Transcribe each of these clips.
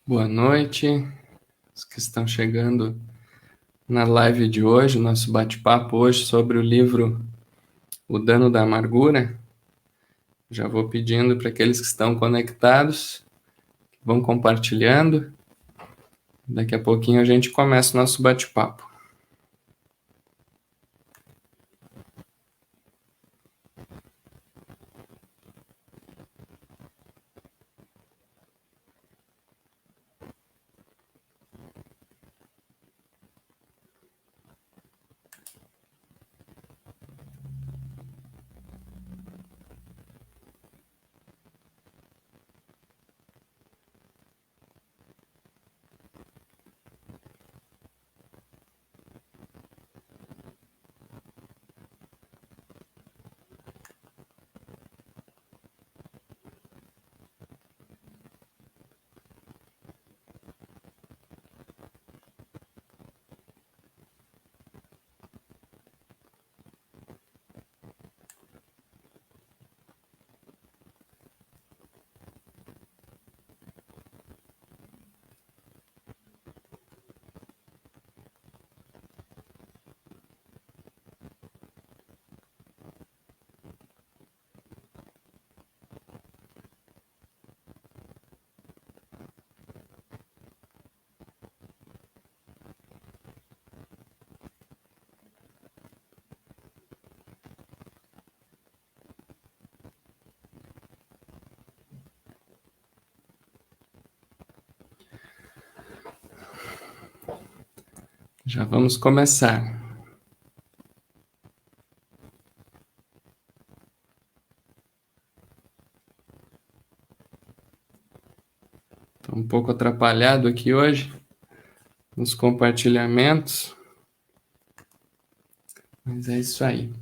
Boa noite, os que estão chegando na live de hoje, nosso bate-papo hoje sobre o livro O Dano da Amargura. Já vou pedindo para aqueles que estão conectados, vão compartilhando. Daqui a pouquinho a gente começa o nosso bate-papo. Já vamos começar. Estou um pouco atrapalhado aqui hoje nos compartilhamentos, mas é isso aí.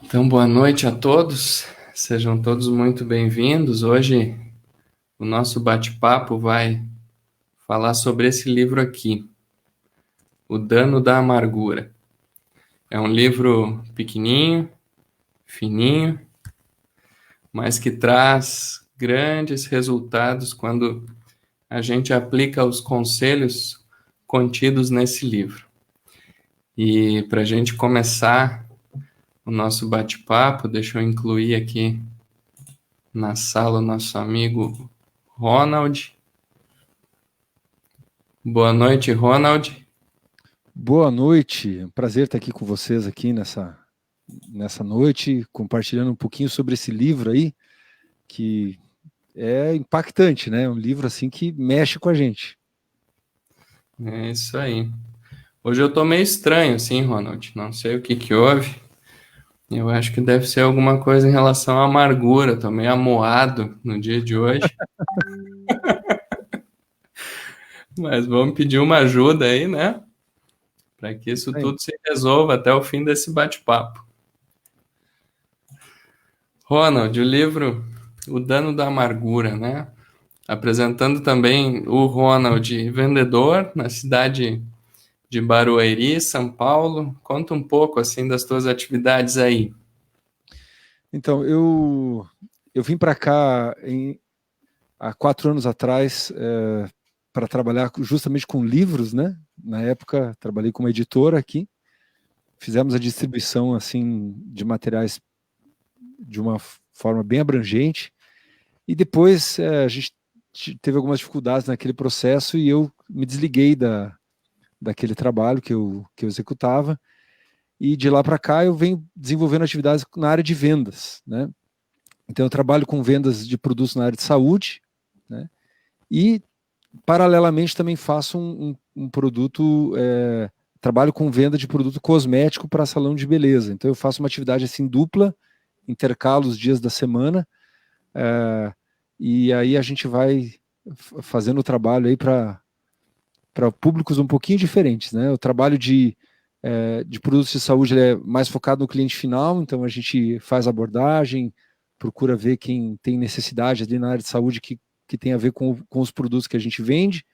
Então, boa noite a todos, sejam todos muito bem-vindos. Hoje o nosso bate-papo vai falar sobre esse livro aqui, O Dano da Amargura. É um livro pequenininho, fininho, mas que traz grandes resultados quando a gente aplica os conselhos contidos nesse livro. E para a gente começar o nosso bate-papo, deixa eu incluir aqui na sala o nosso amigo Ronald. Boa noite, Ronald. Boa noite, é um prazer estar aqui com vocês aqui nessa noite, compartilhando um pouquinho sobre esse livro aí, que é impactante, né? Um livro assim que mexe com a gente. É isso aí. Hoje eu tô meio estranho, assim, Ronald. Não sei o que que houve. Eu acho que deve ser alguma coisa em relação à amargura. Tô meio amuado no dia de hoje. Mas vamos pedir uma ajuda aí, né? Para que isso Aí. tudo se resolva até o fim desse bate-papo. Ronald, o livro O Dano da Amargura, né? Apresentando também o Ronald, vendedor na cidade de Barueri, São Paulo. Conta um pouco assim das tuas atividades aí. Então, eu vim para cá há 4 anos atrás para trabalhar justamente com livros, né? Na época, trabalhei com uma editora aqui. Fizemos a distribuição assim de materiais de uma forma bem abrangente. E depois a gente teve algumas dificuldades naquele processo e eu me desliguei daquele trabalho que eu executava. E de lá para cá eu venho desenvolvendo atividades na área de vendas, né? Então eu trabalho com vendas de produtos na área de saúde, né? E paralelamente também faço um produto, trabalho com venda de produto cosmético para salão de beleza. Então eu faço uma atividade assim dupla, intercalo os dias da semana, é, e aí a gente vai fazendo o trabalho aí para públicos um pouquinho diferentes, né? O trabalho de produtos de saúde ele é mais focado no cliente final, então a gente faz abordagem, procura ver quem tem necessidade ali na área de saúde que tem a ver com os produtos que a gente vende.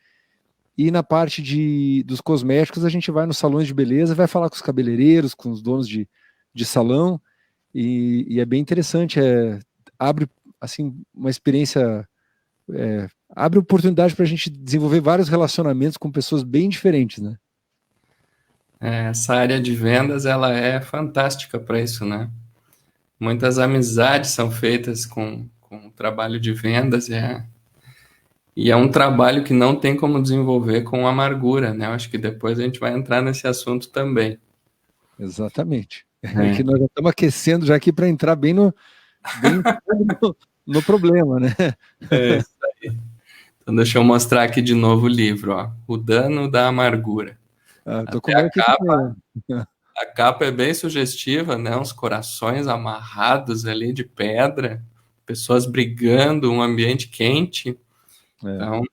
E na parte dos cosméticos, a gente vai nos salões de beleza, vai falar com os cabeleireiros, com os donos de salão, e é bem interessante, abre assim uma experiência abre oportunidade para a gente desenvolver vários relacionamentos com pessoas bem diferentes, né? Essa área de vendas, ela é fantástica para isso, né? Muitas amizades são feitas com o trabalho de vendas, e é um trabalho que não tem como desenvolver com amargura, né? Eu acho que depois a gente vai entrar nesse assunto também. Exatamente. É que nós já estamos aquecendo já aqui para entrar bem no problema, né? É isso aí. Então deixa eu mostrar aqui de novo o livro, ó. O Dano da Amargura. Tô com Até o meu aqui também. a capa é bem sugestiva, né? Uns corações amarrados ali de pedra, pessoas brigando, um ambiente quente. Então,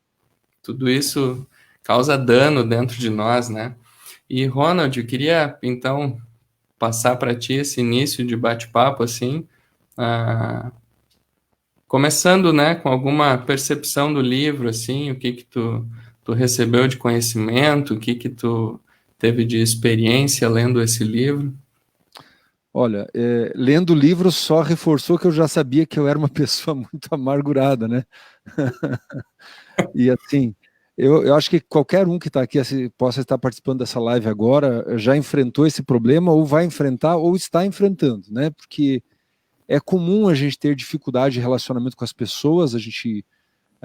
tudo isso causa dano dentro de nós, né? E, Ronald, eu queria, então, passar para ti esse início de bate-papo, assim, começando, né, com alguma percepção do livro, assim, o que tu recebeu de conhecimento, o que tu teve de experiência lendo esse livro. Olha, lendo o livro só reforçou que eu já sabia que eu era uma pessoa muito amargurada, né? E assim, eu acho que qualquer um que está aqui, possa estar participando dessa live agora, já enfrentou esse problema, ou vai enfrentar, ou está enfrentando, né? Porque é comum a gente ter dificuldade de relacionamento com as pessoas,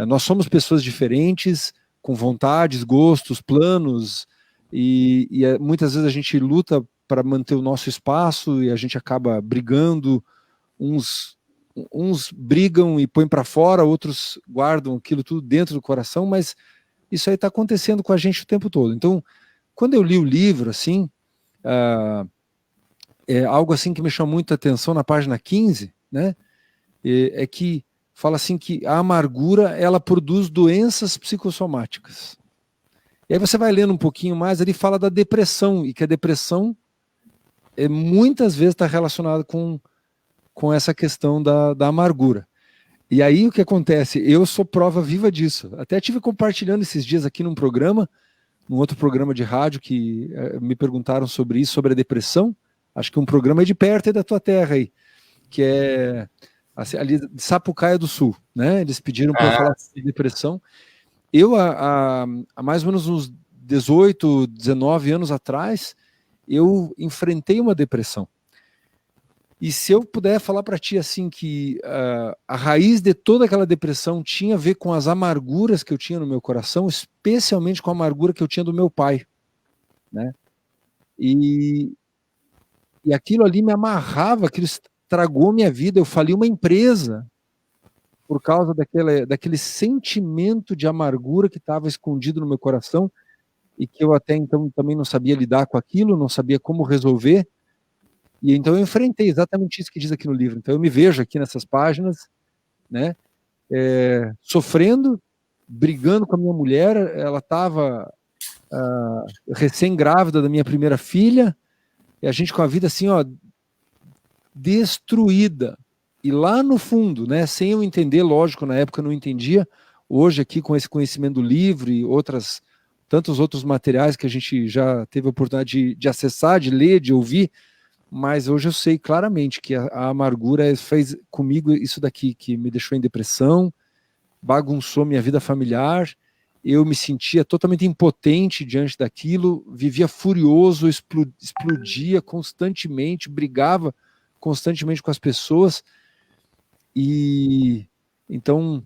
nós somos pessoas diferentes, com vontades, gostos, planos, e muitas vezes a gente luta para manter o nosso espaço e a gente acaba brigando, uns brigam e põem para fora, outros guardam aquilo tudo dentro do coração, mas isso aí está acontecendo com a gente o tempo todo. Então, quando eu li o livro, assim, algo assim que me chamou muita atenção na página 15, né, é que fala assim que a amargura, ela produz doenças psicossomáticas. E aí você vai lendo um pouquinho mais, ele fala da depressão, e que a depressão muitas vezes está relacionada com essa questão da amargura. E aí o que acontece? Eu sou prova viva disso. Até estive compartilhando esses dias aqui num outro programa de rádio, que me perguntaram sobre isso, sobre a depressão. Acho que um programa de perto aí da tua terra aí, que é assim, ali de Sapucaia do Sul, né? Eles pediram para eu falar sobre depressão. Eu, há mais ou menos uns 18, 19 anos atrás, eu enfrentei uma depressão. E se eu puder falar para ti assim que a raiz de toda aquela depressão tinha a ver com as amarguras que eu tinha no meu coração, especialmente com a amargura que eu tinha do meu pai, né? E aquilo ali me amarrava, aquilo estragou minha vida. Eu falei uma empresa por causa daquele sentimento de amargura que estava escondido no meu coração e que eu até então também não sabia lidar com aquilo, não sabia como resolver. E então eu enfrentei exatamente isso que diz aqui no livro. Então eu me vejo aqui nessas páginas, né, sofrendo, brigando com a minha mulher. Ela estava recém-grávida da minha primeira filha, e a gente com a vida assim, ó, destruída. E lá no fundo, né, sem eu entender, lógico, na época eu não entendia, hoje aqui com esse conhecimento do livro e tantos outros materiais que a gente já teve a oportunidade de acessar, de ler, de ouvir, mas hoje eu sei claramente que a amargura fez comigo isso daqui, que me deixou em depressão, bagunçou minha vida familiar, eu me sentia totalmente impotente diante daquilo, vivia furioso, explodia constantemente, brigava constantemente com as pessoas. E então,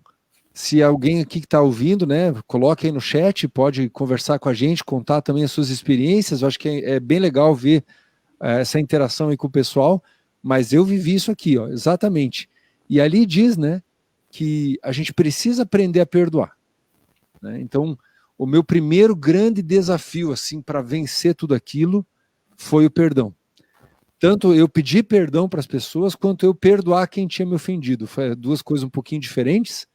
se alguém aqui que está ouvindo, né, coloque aí no chat, pode conversar com a gente, contar também as suas experiências. Eu acho que é bem legal ver essa interação aí com o pessoal, mas eu vivi isso aqui, ó, exatamente. E ali diz, né, que a gente precisa aprender a perdoar, né? Então, o meu primeiro grande desafio, assim, para vencer tudo aquilo, foi o perdão. Tanto eu pedir perdão para as pessoas, quanto eu perdoar quem tinha me ofendido. Foi duas coisas um pouquinho diferentes,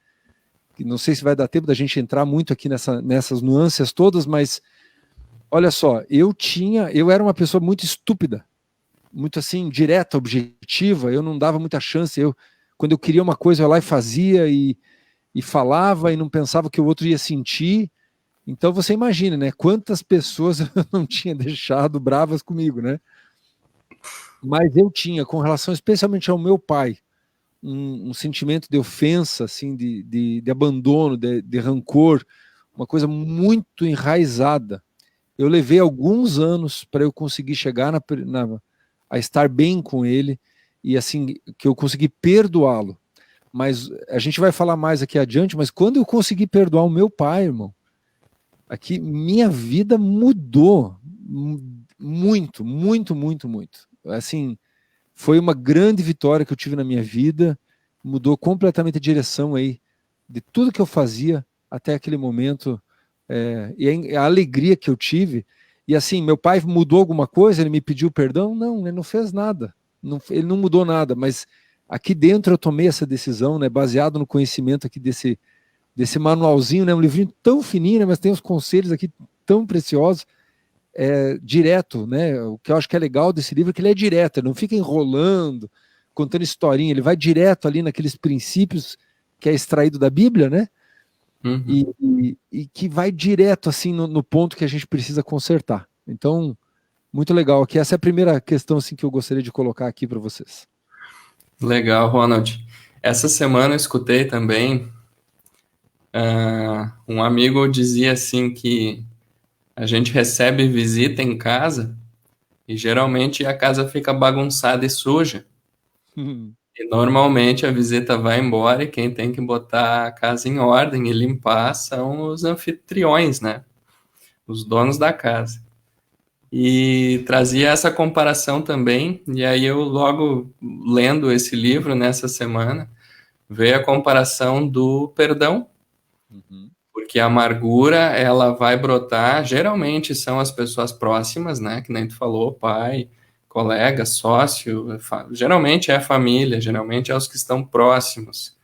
que não sei se vai dar tempo da gente entrar muito aqui nessas nuances todas, mas olha só, eu era uma pessoa muito estúpida, muito assim, direta, objetiva, eu não dava muita chance. Quando eu queria uma coisa, eu ia lá e fazia, e falava, e não pensava que o outro ia sentir. Então você imagina, né, quantas pessoas eu não tinha deixado bravas comigo, né? Mas eu tinha, com relação especialmente ao meu pai, um sentimento de ofensa, assim, de abandono, de rancor, uma coisa muito enraizada. Eu levei alguns anos para eu conseguir chegar a estar bem com ele e assim que eu consegui perdoá-lo. Mas a gente vai falar mais aqui adiante, mas quando eu consegui perdoar o meu pai, irmão, aqui minha vida mudou muito, muito, muito, muito. Assim, foi uma grande vitória que eu tive na minha vida, mudou completamente a direção aí de tudo que eu fazia até aquele momento, e a alegria que eu tive. E assim, meu pai mudou alguma coisa, ele me pediu perdão? Não, ele não fez nada, ele não mudou nada, mas aqui dentro eu tomei essa decisão, né, baseado no conhecimento aqui desse manualzinho, né, um livrinho tão fininho, né, mas tem os conselhos aqui tão preciosos, direto, né? O que eu acho que é legal desse livro é que ele é direto, ele não fica enrolando, contando historinha, ele vai direto ali naqueles princípios que é extraído da Bíblia, né? E que vai direto assim no ponto que a gente precisa consertar. Então, muito legal aqui. Essa é a primeira questão assim que eu gostaria de colocar aqui para vocês. Legal, Ronald. Essa semana eu escutei também, um amigo dizia assim que a gente recebe visita em casa e geralmente a casa fica bagunçada e suja. E normalmente a visita vai embora e quem tem que botar a casa em ordem e limpar são os anfitriões, né? Os donos da casa. E trazia essa comparação também, e aí eu logo lendo esse livro nessa semana, veio a comparação do perdão, porque a amargura, ela vai brotar, geralmente são as pessoas próximas, né, que nem tu falou, pai, colega, sócio, geralmente é a família, geralmente é os que estão próximos,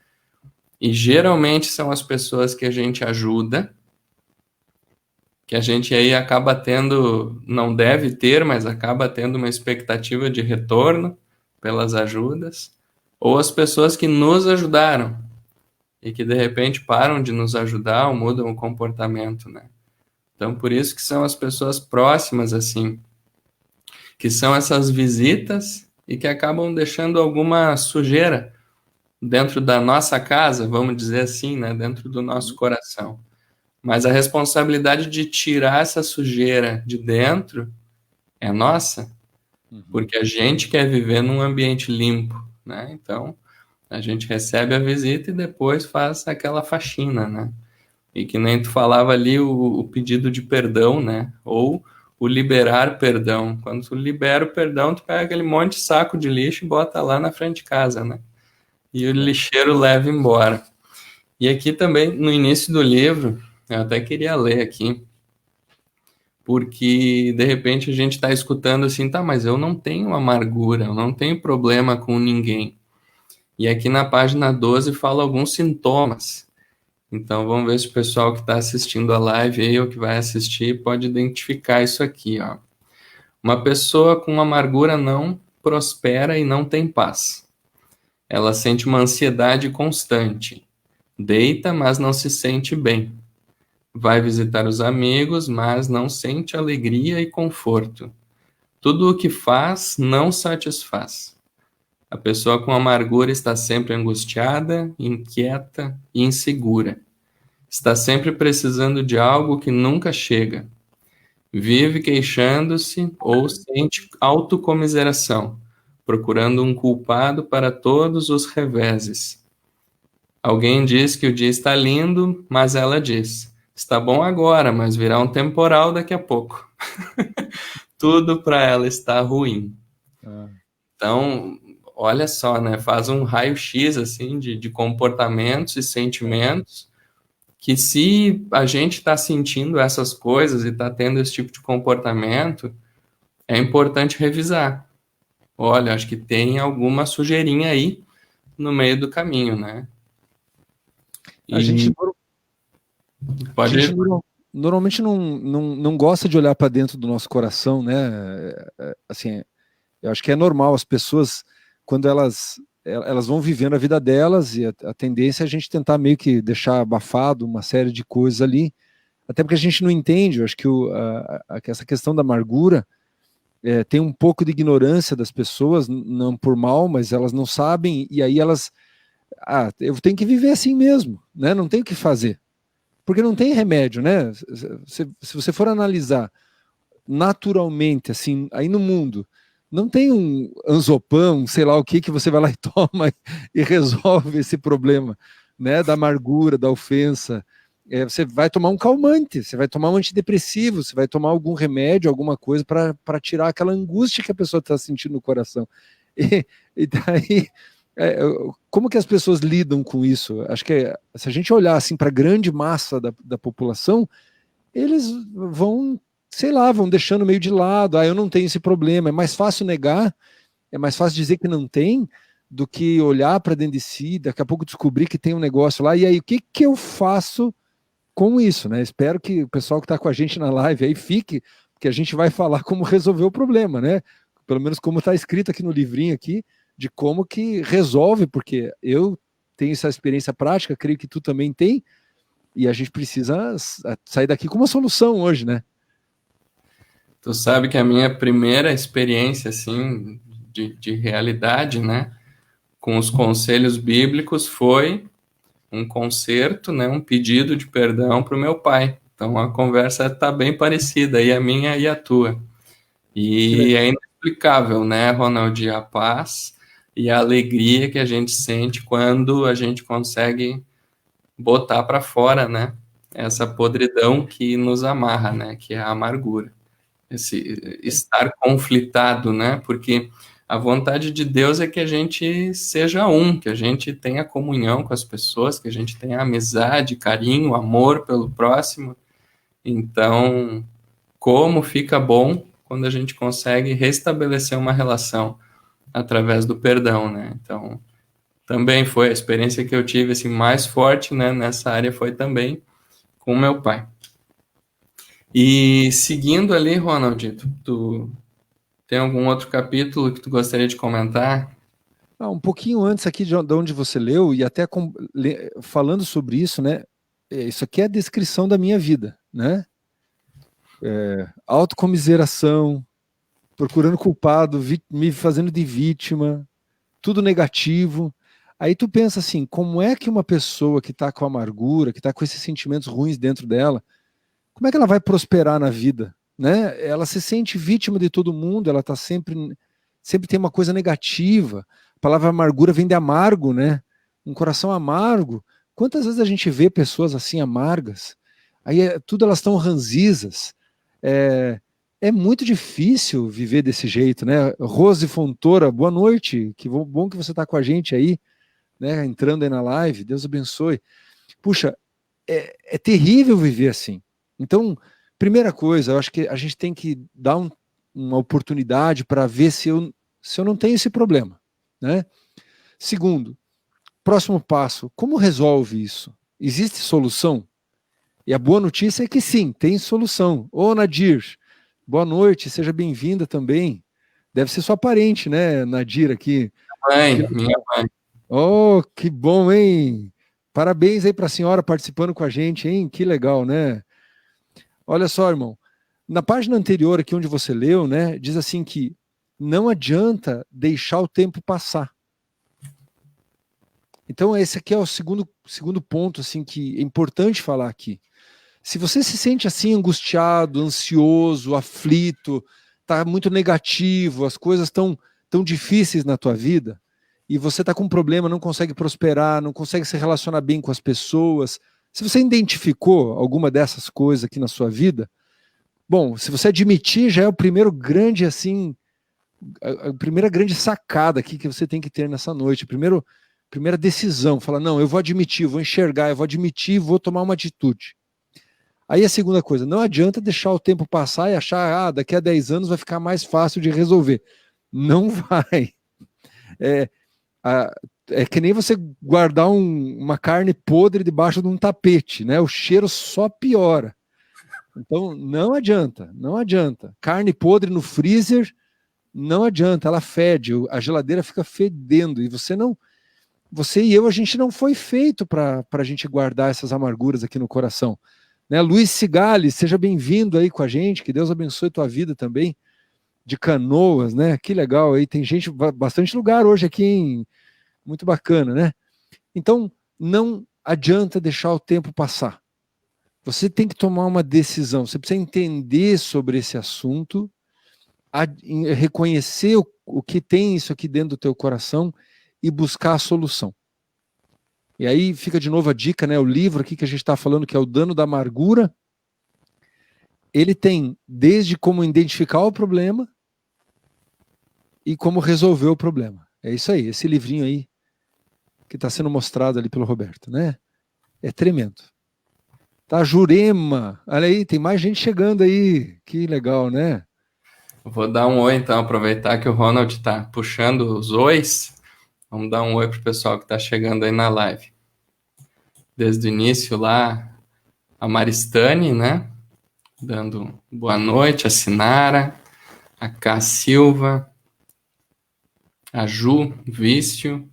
e geralmente são as pessoas que a gente ajuda, que a gente aí acaba tendo, não deve ter, mas acaba tendo uma expectativa de retorno pelas ajudas, ou as pessoas que nos ajudaram e que de repente param de nos ajudar ou mudam o comportamento, né? Então, por isso que são as pessoas próximas, assim, que são essas visitas e que acabam deixando alguma sujeira dentro da nossa casa, vamos dizer assim, né? Dentro do nosso coração. Mas a responsabilidade de tirar essa sujeira de dentro é nossa, porque a gente quer viver num ambiente limpo, né? Então, a gente recebe a visita e depois faz aquela faxina, né? E que nem tu falava ali o pedido de perdão, né? Ou o liberar perdão. Quando tu libera o perdão, tu pega aquele monte de saco de lixo e bota lá na frente de casa, né? E o lixeiro leva embora. E aqui também, no início do livro, eu até queria ler aqui, porque de repente a gente está escutando assim, tá, mas eu não tenho amargura, eu não tenho problema com ninguém. E aqui na página 12 fala alguns sintomas. Então vamos ver se o pessoal que está assistindo a live aí ou que vai assistir pode identificar isso aqui, ó. Uma pessoa com amargura não prospera e não tem paz. Ela sente uma ansiedade constante. Deita, mas não se sente bem. Vai visitar os amigos, mas não sente alegria e conforto. Tudo o que faz não satisfaz. A pessoa com amargura está sempre angustiada, inquieta e insegura. Está sempre precisando de algo que nunca chega. Vive queixando-se ou sente autocomiseração, procurando um culpado para todos os reveses. Alguém diz que o dia está lindo, mas ela diz: está bom agora, mas virá um temporal daqui a pouco. Tudo para ela está ruim. Então, olha só, né? Faz um raio-x assim de comportamentos e sentimentos que se a gente está sentindo essas coisas e está tendo esse tipo de comportamento, é importante revisar. Olha, acho que tem alguma sujeirinha aí no meio do caminho, né? A gente pode ir. Normalmente não gosta de olhar para dentro do nosso coração, né? Assim, eu acho que é normal, as pessoas, quando elas vão vivendo a vida delas, e a tendência é a gente tentar meio que deixar abafado uma série de coisas ali, até porque a gente não entende, eu acho que essa questão da amargura, tem um pouco de ignorância das pessoas, não por mal, mas elas não sabem, e aí elas, eu tenho que viver assim mesmo, né? Não tenho o que fazer, porque não tem remédio, né? Se você for analisar naturalmente, assim, aí no mundo, não tem um Anzopam, sei lá o que você vai lá e toma e resolve esse problema, né? Da amargura, da ofensa. Você vai tomar um calmante, você vai tomar um antidepressivo, você vai tomar algum remédio, alguma coisa para tirar aquela angústia que a pessoa está sentindo no coração. E daí, como que as pessoas lidam com isso? Acho que se a gente olhar assim para a grande massa da população, eles vão, sei lá, vão deixando meio de lado. Eu não tenho esse problema. É mais fácil negar, é mais fácil dizer que não tem, do que olhar para dentro de si, daqui a pouco descobrir que tem um negócio lá. E aí, o que eu faço com isso, né? Espero que o pessoal que está com a gente na live aí fique, porque a gente vai falar como resolver o problema, né? Pelo menos como está escrito aqui no livrinho aqui, de como que resolve, porque eu tenho essa experiência prática, creio que tu também tem, e a gente precisa sair daqui com uma solução hoje, né? Tu sabe que a minha primeira experiência, assim, de realidade, né, com os conselhos bíblicos foi um conserto, né, um pedido de perdão para o meu pai. Então a conversa está bem parecida, e a minha e a tua. E é inexplicável, né, Ronald, a paz e a alegria que a gente sente quando a gente consegue botar para fora, né, essa podridão que nos amarra, né, que é a amargura. Esse estar conflitado, né, porque a vontade de Deus é que a gente seja um, que a gente tenha comunhão com as pessoas, que a gente tenha amizade, carinho, amor pelo próximo. Então, como fica bom quando a gente consegue restabelecer uma relação através do perdão, né? Então, também foi a experiência que eu tive assim mais forte, né, nessa área foi também com meu pai. E seguindo ali, Ronald, tu tem algum outro capítulo que tu gostaria de comentar? Um pouquinho antes aqui de onde você leu, e até falando sobre isso, né? Isso aqui é a descrição da minha vida, né? Autocomiseração, procurando culpado, me fazendo de vítima, tudo negativo. Aí tu pensa assim, como é que uma pessoa que está com amargura, que está com esses sentimentos ruins dentro dela, como é que ela vai prosperar na vida, né? Ela se sente vítima de todo mundo, ela tá sempre tem uma coisa negativa. A palavra amargura vem de amargo, né? Um coração amargo. Quantas vezes a gente vê pessoas assim amargas? Aí tudo elas estão ranzisas. É muito difícil viver desse jeito, né? Rose Fontoura, boa noite. Que bom que você está com a gente aí, né? Entrando aí na live. Deus abençoe. Puxa, é terrível viver assim. Então, primeira coisa, eu acho que a gente tem que dar uma oportunidade para ver se eu não tenho esse problema, né? Segundo, próximo passo, como resolve isso? Existe solução? E a boa notícia é que sim, tem solução. Ô, Nadir, boa noite, seja bem-vinda também. Deve ser sua parente, né, Nadir, aqui. Minha mãe. Oh, que bom, hein? Parabéns aí para a senhora participando com a gente, hein? Que legal, né? Olha só, irmão, na página anterior aqui onde você leu, né, diz assim que não adianta deixar o tempo passar. Então esse aqui é o segundo ponto assim que é importante falar aqui. Se você se sente assim angustiado, ansioso, aflito, tá muito negativo, as coisas estão tão difíceis na tua vida e você tá com um problema, não consegue prosperar, não consegue se relacionar bem com as pessoas, se você identificou alguma dessas coisas aqui na sua vida, bom, se você admitir, já é o primeiro grande, assim, a primeira grande sacada aqui que você tem que ter nessa noite. Primeira decisão, falar, não, eu vou admitir, eu vou enxergar, eu vou admitir, vou tomar uma atitude. Aí a segunda coisa, não adianta deixar o tempo passar e achar, daqui a 10 anos vai ficar mais fácil de resolver. Não vai. É que nem você guardar uma carne podre debaixo de um tapete, né? O cheiro só piora. Então, não adianta, não adianta. Carne podre no freezer, não adianta, ela fede, a geladeira fica fedendo, e você e eu, a gente não foi feito para a gente guardar essas amarguras aqui no coração. Né? Luiz Cigali, seja bem-vindo aí com a gente, que Deus abençoe tua vida também. de Canoas, né? Que legal aí, tem gente, bastante lugar hoje aqui, hein? Muito bacana, né? Então, não adianta deixar o tempo passar. Você tem que tomar uma decisão, você precisa entender sobre esse assunto, reconhecer o que tem isso aqui dentro do teu coração e buscar a solução. E aí fica de novo a dica, né? O livro aqui que a gente está falando, que é O Dano da Amargura, ele tem desde como identificar o problema e como resolver o problema. É isso aí, esse livrinho aí que está sendo mostrado ali pelo Roberto, né? É tremendo. Tá, Jurema, olha aí, tem mais gente chegando aí, que legal, né? Vou dar um oi, então, aproveitar que o Ronald está puxando os ois. Vamos dar um oi pro pessoal que está chegando aí na live. Desde o início lá, a Maristane, né? Dando boa noite, a Sinara, a Cá Silva, a Ju Vício.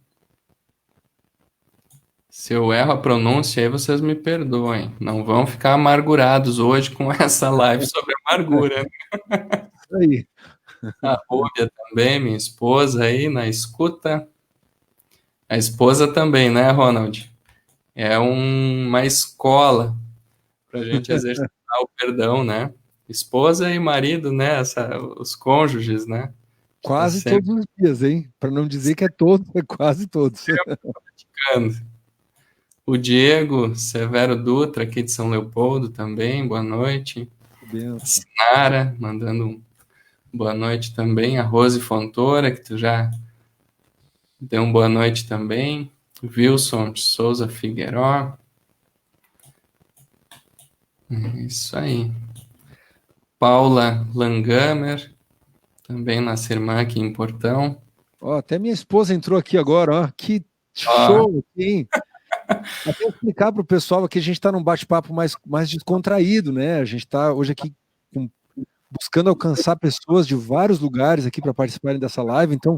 Se eu erro a pronúncia aí, vocês me perdoem. Não vão ficar amargurados hoje com essa live sobre amargura. Aí. A Rúbia também, minha esposa aí na escuta. A esposa também, né, Ronald? É uma escola para a gente exercitar o perdão, né? Esposa e marido, né? Os cônjuges, né? Está Quase sempre todos os dias, hein? Para não dizer que é todos, é quase todos. praticando. O Diego Severo Dutra, aqui de São Leopoldo também, boa noite. A Benção. Sinara, mandando boa noite também. A Rose Fontoura, que tu já deu uma boa noite também. Wilson de Souza Figueiró. Isso aí. Paula Langamer, também nossa irmã aqui em Portão. Ó, até minha esposa entrou aqui agora, ó. Que Ó, show, hein? Até explicar para o pessoal que a gente está num bate-papo mais descontraído, né? A gente está hoje aqui buscando alcançar pessoas de vários lugares aqui para participarem dessa live. Então,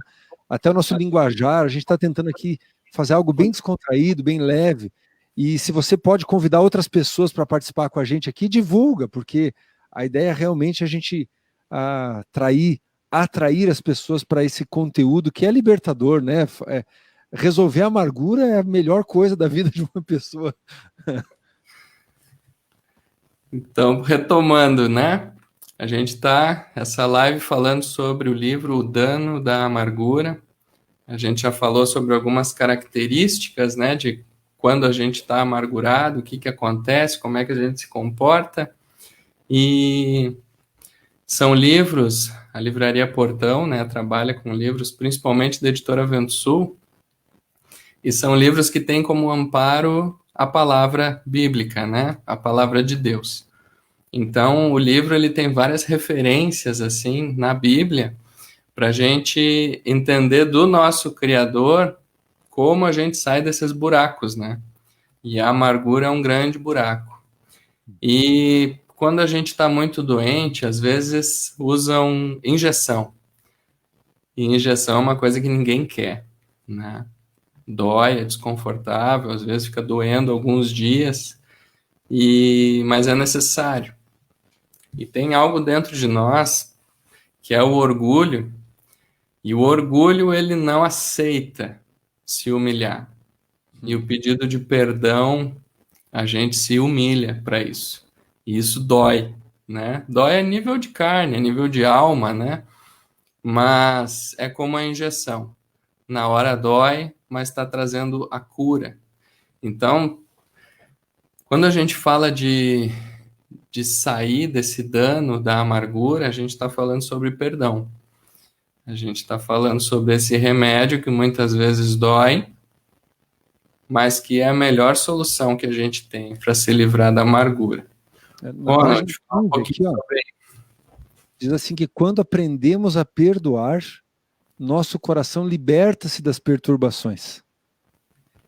até o nosso linguajar, a gente está tentando aqui fazer algo bem descontraído, bem leve. E se você pode convidar outras pessoas para participar com a gente aqui, divulga, porque a ideia é realmente a gente atrair as pessoas para esse conteúdo que é libertador, né? Resolver a amargura é a melhor coisa da vida de uma pessoa. então, retomando, né? A gente está, essa live, falando sobre o livro O Dano da Amargura. A gente já falou sobre algumas características, né? De quando a gente está amargurado, o que que acontece, como é que a gente se comporta. E são livros, a Livraria Portão, né? Trabalha com livros, principalmente da editora Vento Sul. E são livros que têm como amparo a palavra bíblica, né? A palavra de Deus. Então, o livro ele tem várias referências assim na Bíblia para a gente entender do nosso Criador como a gente sai desses buracos, né? E a amargura é um grande buraco. E quando a gente está muito doente, às vezes usam injeção. E injeção é uma coisa que ninguém quer, né? Dói, é desconfortável, às vezes fica doendo alguns dias, mas é necessário. E tem algo dentro de nós que é o orgulho, e o orgulho ele não aceita se humilhar. E o pedido de perdão, a gente se humilha para isso. E isso dói, né? Dói a nível de carne, a nível de alma, né? Mas é como a injeção. Na hora dói, mas está trazendo a cura. Então, quando a gente fala de sair desse dano da amargura, a gente está falando sobre perdão. A gente está falando sobre esse remédio que muitas vezes dói, mas que é a melhor solução que a gente tem para se livrar da amargura. Na Ronald, página fala um 15 pouquinho aqui, ó, sobre diz assim que quando aprendemos a perdoar, nosso coração liberta-se das perturbações.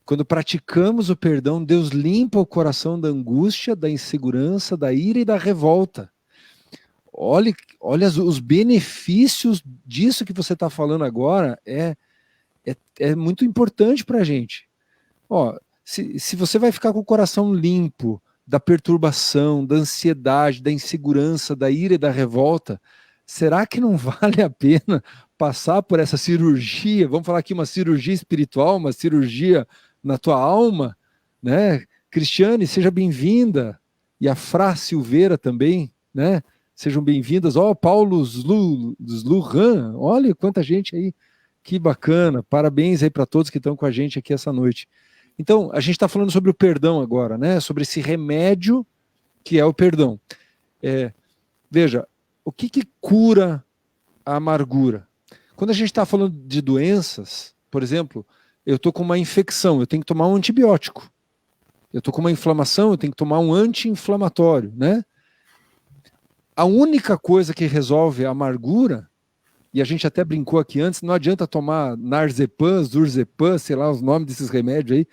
Quando praticamos o perdão, Deus limpa o coração da angústia, da insegurança, da ira e da revolta. Olha os benefícios disso que você está falando agora, é muito importante para a gente. Ó, se você vai ficar com o coração limpo da perturbação, da ansiedade, da insegurança, da ira e da revolta, será que não vale a pena passar por essa cirurgia? Vamos falar aqui uma cirurgia espiritual, uma cirurgia na tua alma, né? Cristiane, seja bem-vinda. E a Fra Silveira também, né? Sejam bem-vindas. Ó, Paulo Sluhan, olha quanta gente aí. Que bacana. Parabéns aí para todos que estão com a gente aqui essa noite. Então, a gente está falando sobre o perdão agora, né? Sobre esse remédio que é o perdão. Veja, o que cura a amargura? Quando a gente está falando de doenças, por exemplo, eu estou com uma infecção, eu tenho que tomar um antibiótico. Eu estou com uma inflamação, eu tenho que tomar um anti-inflamatório, né? A única coisa que resolve a amargura, e a gente até brincou aqui antes, não adianta tomar Narzepam, Zurzepam, sei lá os nomes desses remédios aí.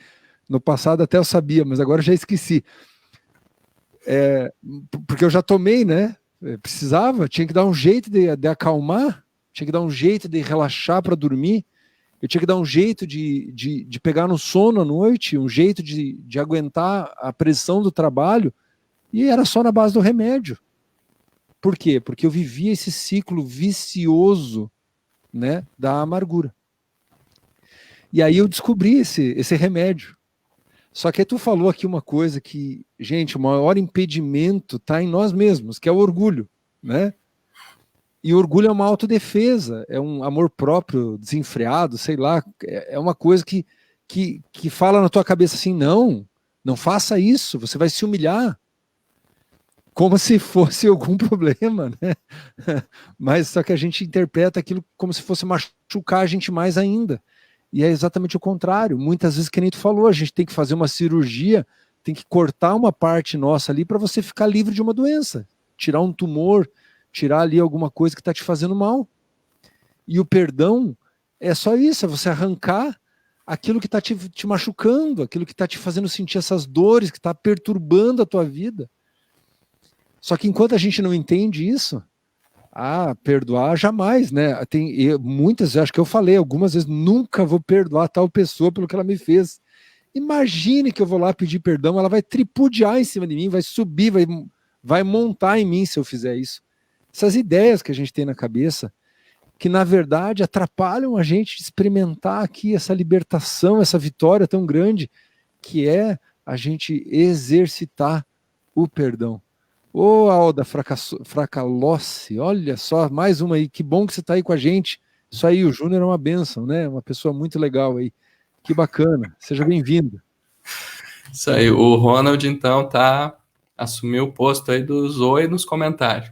No passado até eu sabia, mas agora eu já esqueci. Porque eu já tomei, né? Precisava, tinha que dar um jeito de acalmar, tinha que dar um jeito de relaxar para dormir, eu tinha que dar um jeito de pegar no sono à noite, um jeito de aguentar a pressão do trabalho, e era só na base do remédio. Por quê? Porque eu vivia esse ciclo vicioso, né, da amargura. E aí eu descobri esse remédio. Só que tu falou aqui uma coisa que, gente, o maior impedimento está em nós mesmos, que é o orgulho, né? E o orgulho é uma autodefesa, é um amor próprio desenfreado, sei lá, é uma coisa que fala na tua cabeça assim, não faça isso, você vai se humilhar, como se fosse algum problema, né? Mas só que a gente interpreta aquilo como se fosse machucar a gente mais ainda. E é exatamente o contrário. Muitas vezes, que nem tu falou, a gente tem que fazer uma cirurgia, tem que cortar uma parte nossa ali para você ficar livre de uma doença, tirar um tumor, tirar ali alguma coisa que está te fazendo mal. E o perdão é só isso, é você arrancar aquilo que está te machucando, aquilo que está te fazendo sentir essas dores, que está perturbando a tua vida. Só que enquanto a gente não entende isso, perdoar jamais, né? Muitas, acho que eu falei algumas vezes, nunca vou perdoar tal pessoa pelo que ela me fez. Imagine que eu vou lá pedir perdão, ela vai tripudiar em cima de mim, vai subir, vai montar em mim se eu fizer isso. Essas ideias que a gente tem na cabeça, que na verdade atrapalham a gente de experimentar aqui essa libertação, essa vitória tão grande, que é a gente exercitar o perdão. Ô, Alda Fracalossi, olha só, mais uma aí, que bom que você está aí com a gente. Isso aí, o Júnior é uma bênção, né? Uma pessoa muito legal aí. Que bacana, seja bem-vindo. Isso aí, o Ronald, então, assumiu o posto aí do Zoe nos comentários.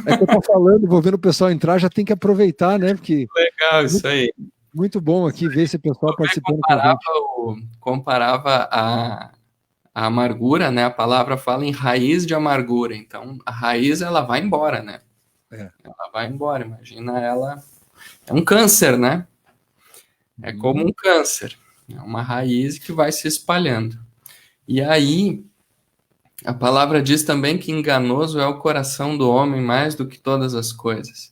É que eu tô falando, vou vendo o pessoal entrar, já tem que aproveitar, né? Porque legal, isso aí. Muito bom aqui ver esse pessoal participando com a gente. Comparava a amargura, né? A palavra fala em raiz de amargura. Então, a raiz, ela vai embora, né? Ela vai embora. Imagina ela... É um câncer, né? É como um câncer. É uma raiz que vai se espalhando. E aí, a palavra diz também que enganoso é o coração do homem mais do que todas as coisas.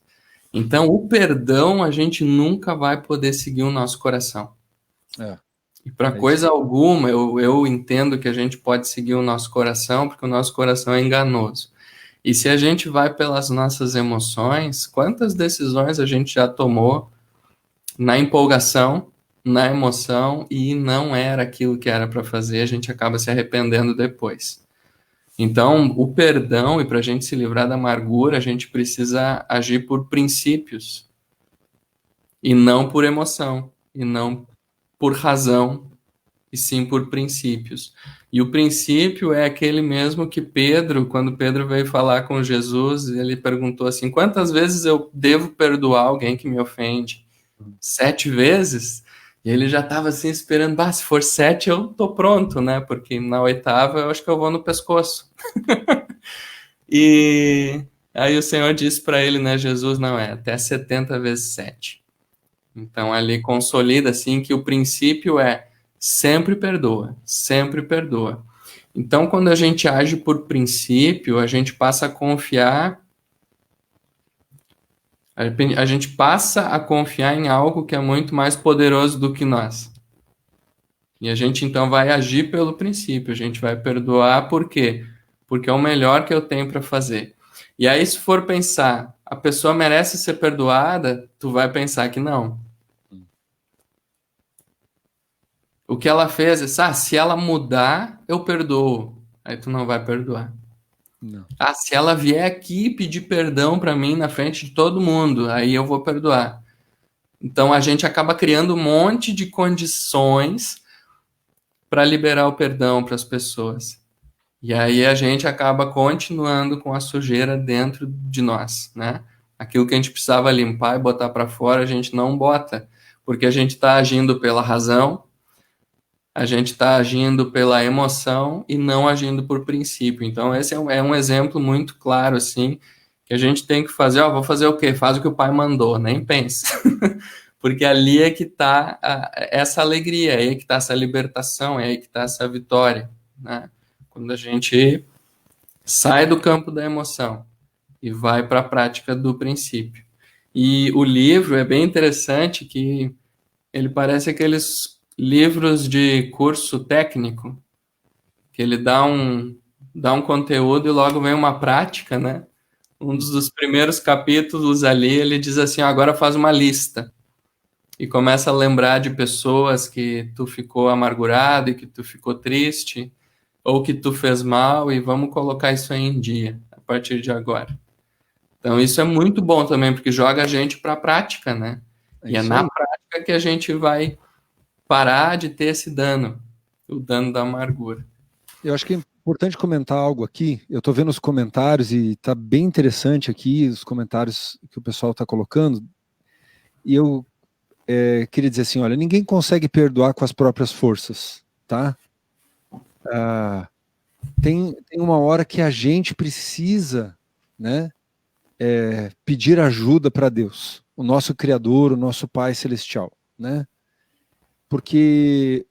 Então, o perdão, a gente nunca vai poder seguir o nosso coração. E para coisa alguma, eu entendo que a gente pode seguir o nosso coração, porque o nosso coração é enganoso. E se a gente vai pelas nossas emoções, quantas decisões a gente já tomou na empolgação, na emoção, e não era aquilo que era para fazer, a gente acaba se arrependendo depois. Então, o perdão, e para a gente se livrar da amargura, a gente precisa agir por princípios, e não por emoção, e não por razão, e sim por princípios. E o princípio é aquele mesmo que Pedro, quando Pedro veio falar com Jesus, ele perguntou assim, quantas vezes eu devo perdoar alguém que me ofende? 7 vezes? E ele já estava assim esperando, se for 7 eu tô pronto, né? Porque na 8ª eu acho que eu vou no pescoço. E aí o Senhor disse para ele, né, Jesus, não é, até 70 vezes 7. Então ali consolida assim que o princípio é sempre perdoa, sempre perdoa. Então quando a gente age por princípio, a gente passa a confiar, a gente passa a confiar em algo que é muito mais poderoso do que nós. E a gente então vai agir pelo princípio, a gente vai perdoar por quê? Porque é o melhor que eu tenho para fazer. E aí, se for pensar, a pessoa merece ser perdoada, tu vai pensar que não. O que ela fez é, se ela mudar, eu perdoo. Aí tu não vai perdoar. Não. Se ela vier aqui pedir perdão para mim na frente de todo mundo, aí eu vou perdoar. Então a gente acaba criando um monte de condições para liberar o perdão para as pessoas. E aí a gente acaba continuando com a sujeira dentro de nós, né? Aquilo que a gente precisava limpar e botar para fora, a gente não bota, porque a gente está agindo pela razão, a gente está agindo pela emoção e não agindo por princípio. Então esse é um exemplo muito claro, assim, que a gente tem que fazer, vou fazer o quê? Faz o que o pai mandou, nem pensa. Porque ali é que está essa alegria, é aí que está essa libertação, é aí que está essa vitória, né? Quando a gente sai do campo da emoção e vai para a prática do princípio. E o livro é bem interessante que ele parece aqueles livros de curso técnico, que ele dá um conteúdo e logo vem uma prática, né? Um dos primeiros capítulos ali, ele diz assim, agora faz uma lista. E começa a lembrar de pessoas que tu ficou amargurado e que tu ficou triste, ou que tu fez mal, e vamos colocar isso aí em dia, a partir de agora. Então isso é muito bom também, porque joga a gente para a prática, né? E é na prática que a gente vai parar de ter esse dano, o dano da amargura. Eu acho que é importante comentar algo aqui. Eu estou vendo os comentários e está bem interessante aqui os comentários que o pessoal está colocando. E eu queria dizer assim, olha, ninguém consegue perdoar com as próprias forças, tá? Tem uma hora que a gente precisa, né, pedir ajuda para Deus, o nosso Criador, o nosso Pai Celestial, né? Porque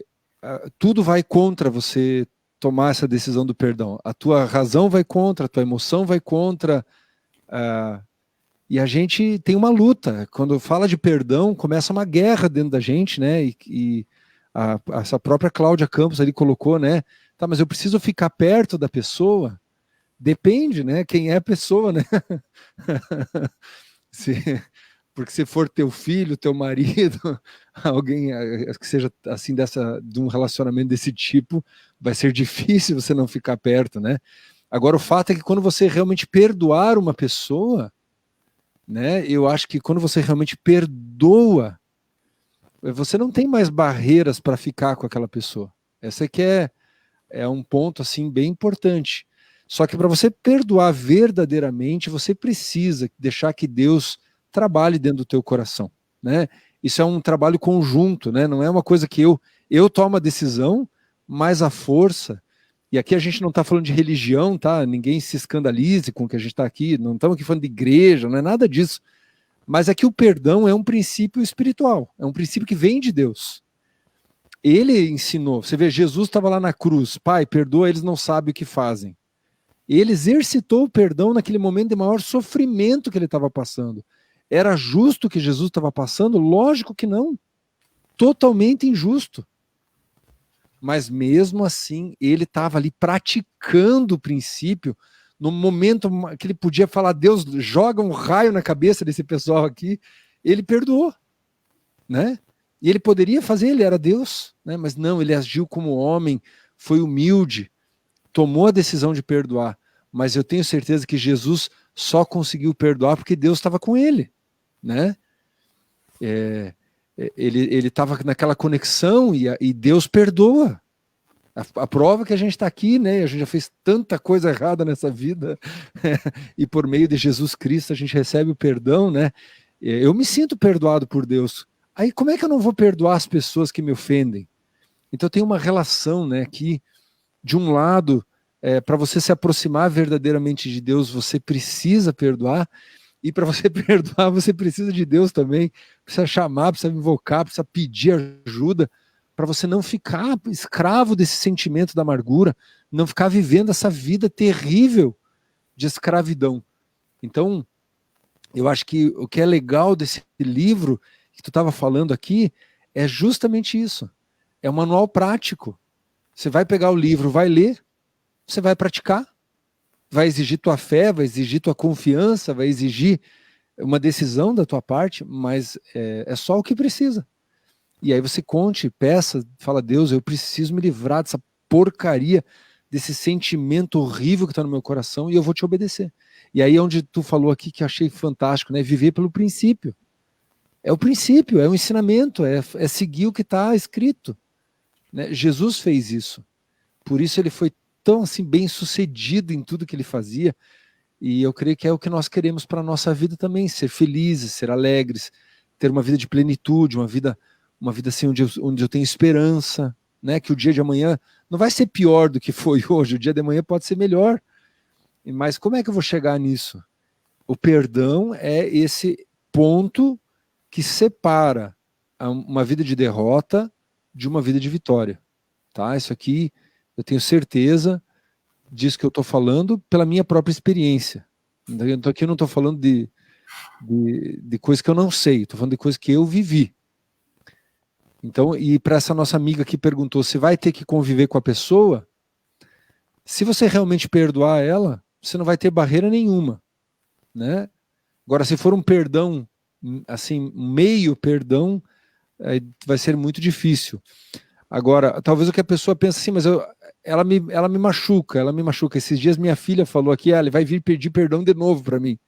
tudo vai contra você tomar essa decisão do perdão. A tua razão vai contra, a tua emoção vai contra. E a gente tem uma luta. Quando fala de perdão, começa uma guerra dentro da gente, né? E essa própria Cláudia Campos ali colocou, né? Tá, mas eu preciso ficar perto da pessoa? Depende, né? Quem é a pessoa, né? Porque se for teu filho, teu marido, alguém que seja assim de um relacionamento desse tipo, vai ser difícil você não ficar perto, né? Agora o fato é que quando você realmente perdoar uma pessoa, né? Eu acho que quando você realmente perdoa, você não tem mais barreiras para ficar com aquela pessoa. Essa aqui é um ponto assim bem importante. Só que para você perdoar verdadeiramente, você precisa deixar que Deus trabalhe dentro do teu coração, né? Isso é um trabalho conjunto, né? Não é uma coisa que eu tomo a decisão, mas a força. E aqui a gente não está falando de religião, tá? Ninguém se escandalize com o que a gente está aqui. Não estamos aqui falando de igreja, não é nada disso. Mas aqui o perdão é um princípio espiritual, é um princípio que vem de Deus. Ele ensinou. Você vê, Jesus estava lá na cruz. Pai, perdoa, eles não sabem o que fazem. Ele exercitou o perdão naquele momento de maior sofrimento que ele estava passando. Era justo o que Jesus estava passando? Lógico que não. Totalmente injusto. Mas mesmo assim, ele estava ali praticando o princípio, no momento que ele podia falar, Deus, joga um raio na cabeça desse pessoal aqui, ele perdoou, né? E ele poderia fazer, ele era Deus, né? Mas não, ele agiu como homem, foi humilde, tomou a decisão de perdoar. Mas eu tenho certeza que Jesus só conseguiu perdoar porque Deus estava com ele, né? Ele estava naquela conexão e Deus perdoa. A prova é que a gente está aqui, né? A gente já fez tanta coisa errada nessa vida e por meio de Jesus Cristo a gente recebe o perdão, né? Eu me sinto perdoado por Deus. Aí como é que eu não vou perdoar as pessoas que me ofendem? Então tem uma relação, né? Que de um lado, para você se aproximar verdadeiramente de Deus, você precisa perdoar. E para você perdoar, você precisa de Deus também. Precisa chamar, precisa invocar, precisa pedir ajuda, para você não ficar escravo desse sentimento da amargura, não ficar vivendo essa vida terrível de escravidão. Então, eu acho que o que é legal desse livro que tu estava falando aqui é justamente isso. É um manual prático. Você vai pegar o livro, vai ler, você vai praticar. vai exigir tua fé, vai exigir tua confiança, vai exigir uma decisão da tua parte, mas é só o que precisa. E aí você conte, peça, fala, Deus, eu preciso me livrar dessa porcaria, desse sentimento horrível que está no meu coração, e eu vou te obedecer. E aí onde tu falou aqui, que eu achei fantástico, né? Viver pelo princípio. É o princípio, é o ensinamento, é seguir o que está escrito. Né? Jesus fez isso. Por isso ele foi tão assim bem sucedido em tudo que ele fazia. E eu creio que é o que nós queremos para a nossa vida também, ser felizes, ser alegres, ter uma vida de plenitude, uma vida assim onde eu tenho esperança, né? Que o dia de amanhã não vai ser pior do que foi hoje, o dia de amanhã pode ser melhor. Mas como é que eu vou chegar nisso? O perdão é esse ponto que separa uma vida de derrota de uma vida de vitória. Tá? Isso aqui eu tenho certeza disso que eu estou falando pela minha própria experiência. Então aqui eu não estou falando de coisas que eu não sei, estou falando de coisas que eu vivi. Então, e para essa nossa amiga que perguntou se vai ter que conviver com a pessoa, se você realmente perdoar ela, você não vai ter barreira nenhuma, né? Agora, se for um perdão, assim, meio perdão, vai ser muito difícil. Agora, talvez o que a pessoa pensa assim, mas ela me machuca, ela me machuca. Esses dias minha filha falou aqui, ela vai vir pedir perdão de novo para mim.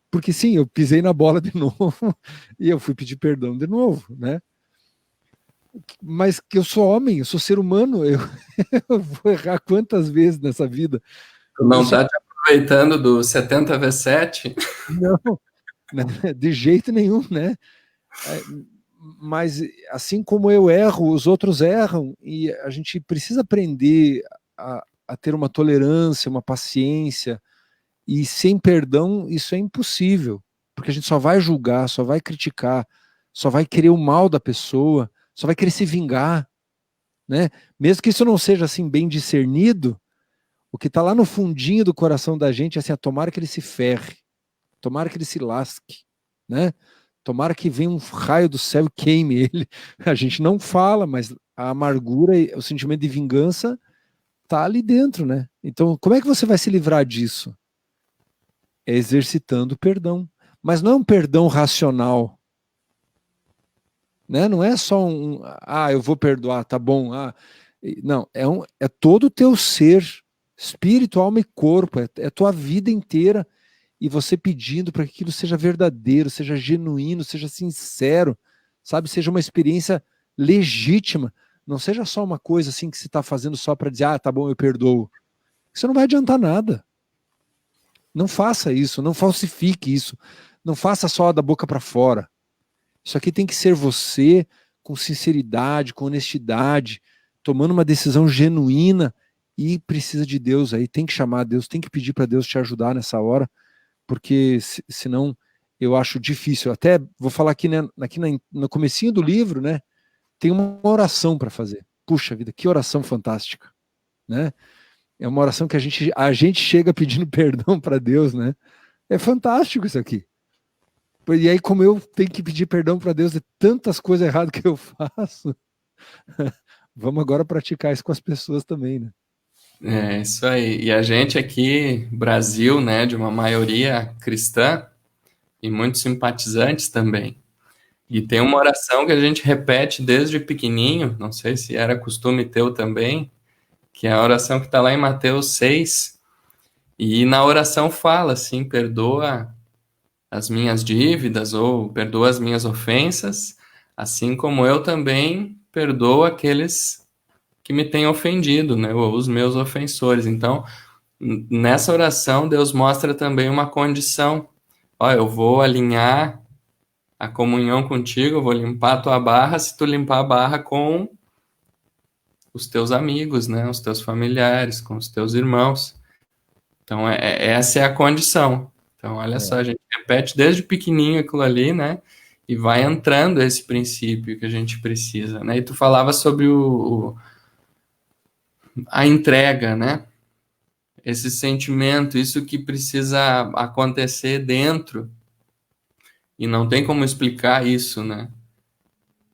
Porque sim, eu pisei na bola de novo e eu fui pedir perdão de novo, né? Mas que eu sou homem, eu sou ser humano, eu vou errar quantas vezes nessa vida? Tu não tá te aproveitando do 70V7? Não, de jeito nenhum, né? Mas assim como eu erro, os outros erram, e a gente precisa aprender a ter uma tolerância, uma paciência, e sem perdão isso é impossível, porque a gente só vai julgar, só vai criticar, só vai querer o mal da pessoa, só vai querer se vingar, né? Mesmo que isso não seja assim bem discernido, o que está lá no fundinho do coração da gente é assim, tomara que ele se ferre, tomara que ele se lasque, né? Tomara que venha um raio do céu e queime ele. A gente não fala, mas a amargura e o sentimento de vingança tá ali dentro, né? Então, como é que você vai se livrar disso? É exercitando o perdão. Mas não é um perdão racional, né? Não é só eu vou perdoar, tá bom. Não, é todo o teu ser, espírito, alma e corpo, é tua vida inteira, e você pedindo para que aquilo seja verdadeiro, seja genuíno, seja sincero, sabe? Seja uma experiência legítima, não seja só uma coisa assim que você está fazendo só para dizer, tá bom, eu perdoo. Isso não vai adiantar nada. Não faça isso, não falsifique isso, não faça só da boca para fora. Isso aqui tem que ser você com sinceridade, com honestidade, tomando uma decisão genuína, e precisa de Deus aí, tem que chamar Deus, tem que pedir para Deus te ajudar nessa hora, porque senão eu acho difícil. Até vou falar aqui, né, no comecinho do livro, né, tem uma oração para fazer. Puxa vida, que oração fantástica, né? É uma oração que a gente chega pedindo perdão para Deus, né? É fantástico isso aqui. E aí, como eu tenho que pedir perdão para Deus de tantas coisas erradas que eu faço, vamos agora praticar isso com as pessoas também, né? É isso aí. E a gente aqui, Brasil, né, de uma maioria cristã e muitos simpatizantes também. E tem uma oração que a gente repete desde pequenininho, não sei se era costume teu também, que é a oração que está lá em Mateus 6. E na oração fala assim: perdoa as minhas dívidas ou perdoa as minhas ofensas, assim como eu também perdoo aqueles que me têm ofendido, né, ou os meus ofensores. Então, nessa oração, Deus mostra também uma condição. Ó, eu vou alinhar a comunhão contigo, eu vou limpar a tua barra se tu limpar a barra com os teus amigos, né, os teus familiares, com os teus irmãos. Então, essa é a condição. Então, olha só, a gente repete desde pequenininho aquilo ali, né, e vai entrando esse princípio que a gente precisa, né. E tu falava sobre a entrega, né, esse sentimento, isso que precisa acontecer dentro, e não tem como explicar isso, né?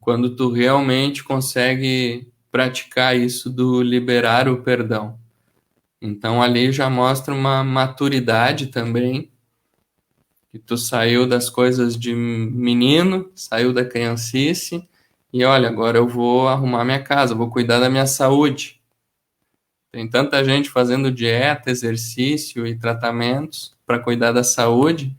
Quando tu realmente consegue praticar isso do liberar o perdão. Então ali já mostra uma maturidade também, que tu saiu das coisas de menino, saiu da criancice, e olha, agora eu vou arrumar minha casa, vou cuidar da minha saúde. Tem tanta gente fazendo dieta, exercício e tratamentos para cuidar da saúde.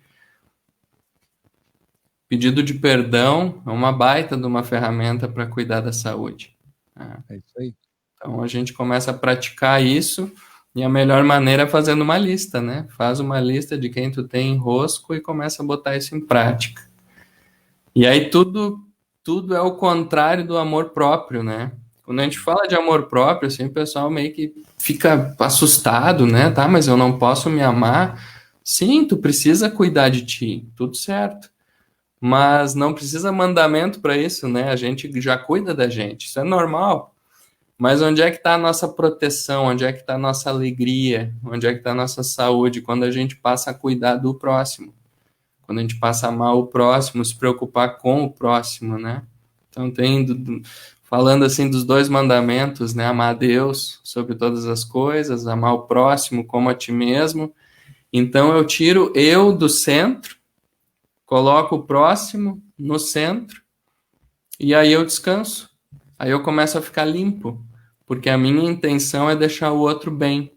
Pedido de perdão é uma baita de uma ferramenta para cuidar da saúde, né? É isso aí. Então a gente começa a praticar isso, e a melhor maneira é fazendo uma lista, né? Faz uma lista de quem tu tem em rosco e começa a botar isso em prática. E aí tudo é o contrário do amor próprio, né? Quando a gente fala de amor próprio, assim, o pessoal meio que fica assustado, né? Tá, mas eu não posso me amar. Sim, tu precisa cuidar de ti, tudo certo. Mas não precisa mandamento para isso, né? A gente já cuida da gente, isso é normal. Mas onde é que está a nossa proteção? Onde é que está a nossa alegria? Onde é que está a nossa saúde? Quando a gente passa a cuidar do próximo. Quando a gente passa a amar o próximo, se preocupar com o próximo, né? Então falando assim dos dois mandamentos, né? Amar a Deus sobre todas as coisas, amar o próximo como a ti mesmo. Então eu tiro eu do centro, coloco o próximo no centro, e aí eu descanso. Aí eu começo a ficar limpo, porque a minha intenção é deixar o outro bem.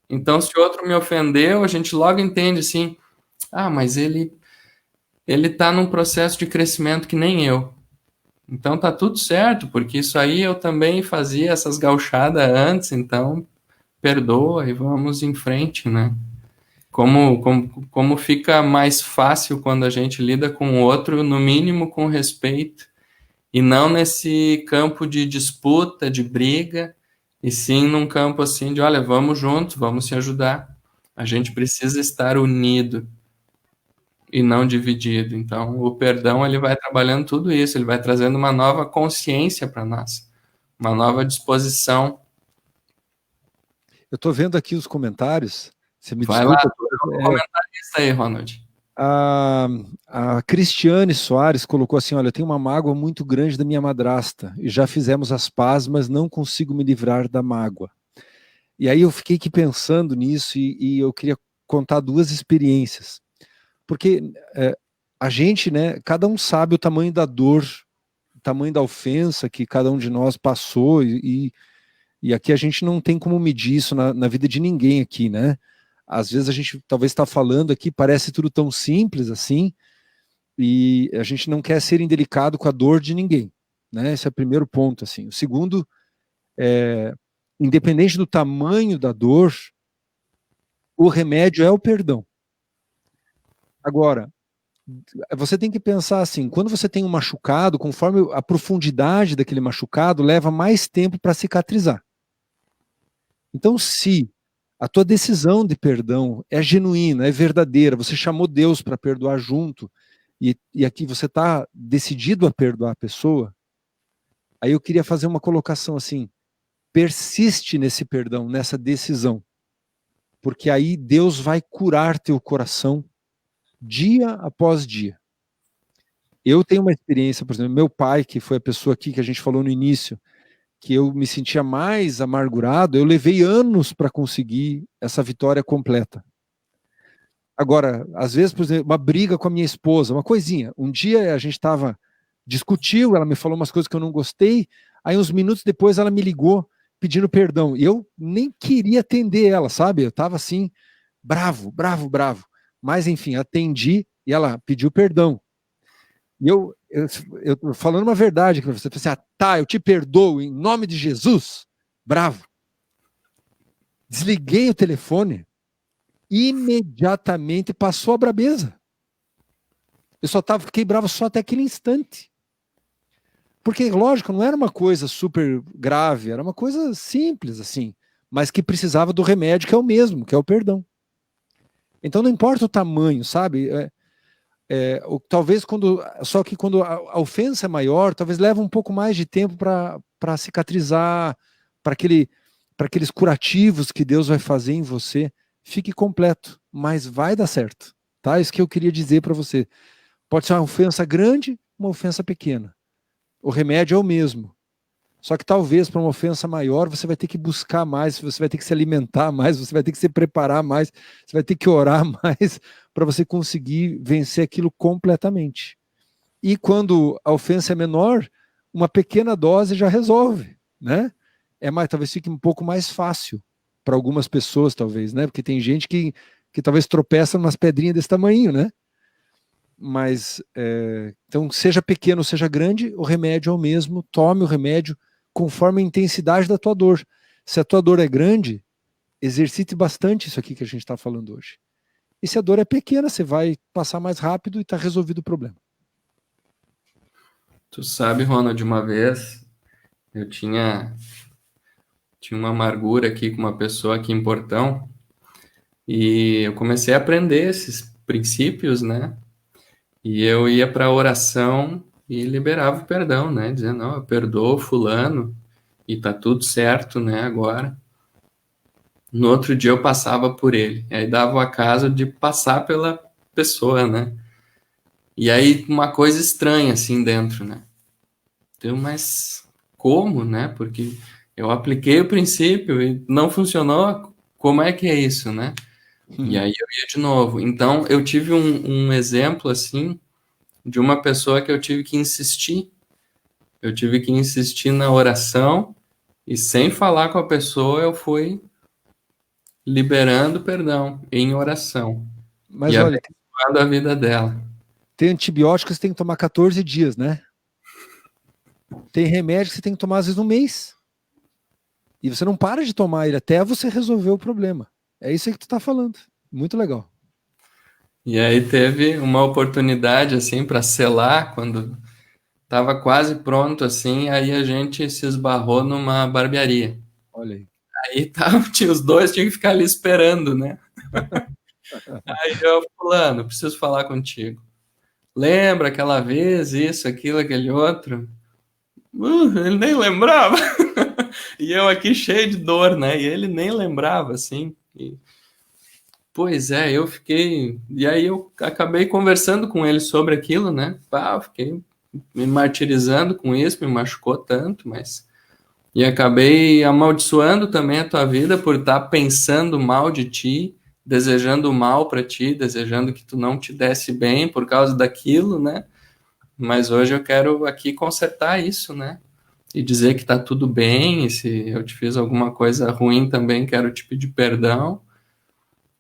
Então, se o outro me ofendeu, a gente logo entende assim: ah, mas ele tá num processo de crescimento que nem eu. Então tá tudo certo, porque isso aí eu também fazia essas gauchadas antes, então perdoa e vamos em frente, né? Como fica mais fácil quando a gente lida com o outro, no mínimo com respeito, e não nesse campo de disputa, de briga, e sim num campo assim de, olha, vamos juntos, vamos se ajudar. A gente precisa estar unido e não dividido. Então, o perdão ele vai trabalhando tudo isso, ele vai trazendo uma nova consciência para nós, uma nova disposição. Eu estou vendo aqui os comentários. Você me Vai lá, desculpa. comentar isso aí, Ronald. A, a Cristiane Soares colocou assim: olha, eu tenho uma mágoa muito grande da minha madrasta e já fizemos as pazes, mas não consigo me livrar da mágoa. E aí eu fiquei aqui pensando nisso e eu queria contar duas experiências. Porque a gente, né, cada um sabe o tamanho da dor, o tamanho da ofensa que cada um de nós passou e aqui a gente não tem como medir isso na vida de ninguém aqui, né? Às vezes a gente talvez está falando aqui, parece tudo tão simples assim, e a gente não quer ser indelicado com a dor de ninguém, né? Esse é o primeiro ponto, assim. O segundo, independente do tamanho da dor, o remédio é o perdão. Agora, você tem que pensar assim, quando você tem um machucado, conforme a profundidade daquele machucado, leva mais tempo para cicatrizar. Então, se a tua decisão de perdão é genuína, é verdadeira, você chamou Deus para perdoar junto, e aqui você está decidido a perdoar a pessoa, aí eu queria fazer uma colocação assim: persiste nesse perdão, nessa decisão, porque aí Deus vai curar teu coração dia após dia. Eu tenho uma experiência, por exemplo, meu pai, que foi a pessoa aqui que a gente falou no início, que eu me sentia mais amargurado, eu levei anos para conseguir essa vitória completa. Agora, às vezes, por exemplo, uma briga com a minha esposa, uma coisinha. Um dia a gente discutiu, ela me falou umas coisas que eu não gostei, aí uns minutos depois ela me ligou pedindo perdão. E eu nem queria atender ela, sabe? Eu estava assim, bravo, bravo, bravo. Mas enfim, atendi e ela pediu perdão. E eu falando uma verdade para você, assim, tá, eu te perdoo em nome de Jesus. Bravo. Desliguei o telefone, imediatamente passou a brabeza. Eu fiquei bravo só até aquele instante. Porque, lógico, não era uma coisa super grave, era uma coisa simples, assim, mas que precisava do remédio, que é o mesmo, que é o perdão. Então não importa o tamanho, sabe? Talvez só que quando a ofensa é maior, talvez leve um pouco mais de tempo para cicatrizar, para aqueles curativos que Deus vai fazer em você. Fique completo, mas vai dar certo, tá? Isso que eu queria dizer para você. Pode ser uma ofensa grande, uma ofensa pequena. O remédio é o mesmo. Só que talvez para uma ofensa maior você vai ter que buscar mais, você vai ter que se alimentar mais, você vai ter que se preparar mais, você vai ter que orar mais para você conseguir vencer aquilo completamente. E quando a ofensa é menor, uma pequena dose já resolve, né? Talvez fique um pouco mais fácil para algumas pessoas, talvez, né? Porque tem gente que talvez tropeça umas pedrinhas desse tamanho, né? Mas, então, seja pequeno, seja grande, o remédio é o mesmo, tome o remédio conforme a intensidade da tua dor. Se a tua dor é grande, exercite bastante isso aqui que a gente está falando hoje. E se a dor é pequena, você vai passar mais rápido e está resolvido o problema. Tu sabe, Ronald, uma vez eu tinha uma amargura aqui com uma pessoa aqui em Portão e eu comecei a aprender esses princípios, né? E eu ia para a oração e liberava o perdão, né? Dizendo, não, eu perdoo fulano e tá tudo certo, né? Agora. No outro dia eu passava por ele. E aí dava o acaso de passar pela pessoa, né? E aí uma coisa estranha assim dentro, né? Então, mas como, né? Porque eu apliquei o princípio e não funcionou. Como é que é isso, né? E aí eu ia de novo. Então eu tive um exemplo assim de uma pessoa que eu tive que insistir. Eu tive que insistir na oração e sem falar com a pessoa eu fui liberando perdão em oração Mas e olha, abençoando a vida dela. tem antibióticos que você tem que tomar 14 dias, né? Tem remédio que você tem que tomar às vezes um mês. E você não para de tomar ele até você resolver o problema. É isso aí que tu tá falando. Muito legal. E aí teve uma oportunidade assim para selar quando estava quase pronto assim, aí a gente se esbarrou numa barbearia. Olha aí. Aí tava, os dois tinham que ficar ali esperando, né? Aí eu, fulano, preciso falar contigo. Lembra aquela vez, isso, aquilo, aquele outro? Ele nem lembrava. E eu aqui cheio de dor, né? E ele nem lembrava, assim. Pois é, eu fiquei. E aí eu acabei conversando com ele sobre aquilo, né? Pá, eu fiquei me martirizando com isso, me machucou tanto, mas. E acabei amaldiçoando também a tua vida por estar pensando mal de ti, desejando mal para ti, desejando que tu não te desse bem por causa daquilo, né? Mas hoje eu quero aqui consertar isso, né? E dizer que tá tudo bem, e se eu te fiz alguma coisa ruim também, quero te pedir perdão.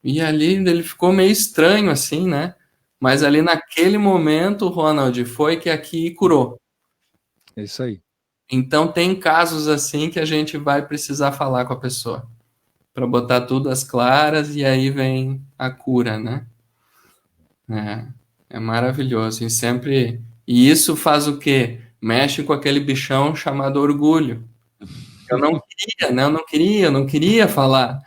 E ali ele ficou meio estranho, assim, né? Mas ali naquele momento, Ronald, foi que aqui curou. É isso aí. Então tem casos assim que a gente vai precisar falar com a pessoa para botar tudo às claras e aí vem a cura, né? É maravilhoso. E isso faz o quê? Mexe com aquele bichão chamado orgulho. Eu não queria, né? Eu não queria falar.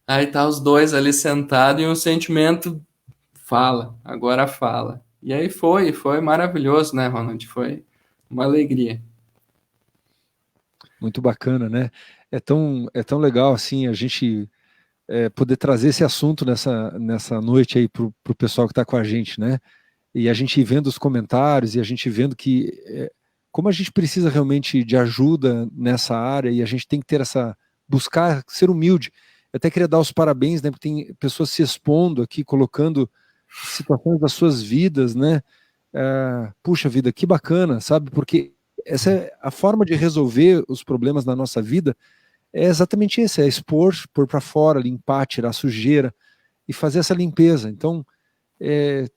Aí tá os dois ali sentados e um sentimento fala, agora fala. E aí foi maravilhoso, né, Ronald? Foi uma alegria. Muito bacana, né? É tão legal assim a gente poder trazer esse assunto nessa noite aí pro pessoal que está com a gente, né? E a gente vendo os comentários e a gente vendo que como a gente precisa realmente de ajuda nessa área e a gente tem que ter buscar ser humilde. Eu até queria dar os parabéns, né? Porque tem pessoas se expondo aqui, colocando situações das suas vidas, né? Puxa vida, que bacana, sabe? Porque essa é a forma de resolver os problemas na nossa vida, é exatamente esse, é expor, pôr para fora, limpar, tirar a sujeira e fazer essa limpeza. Então,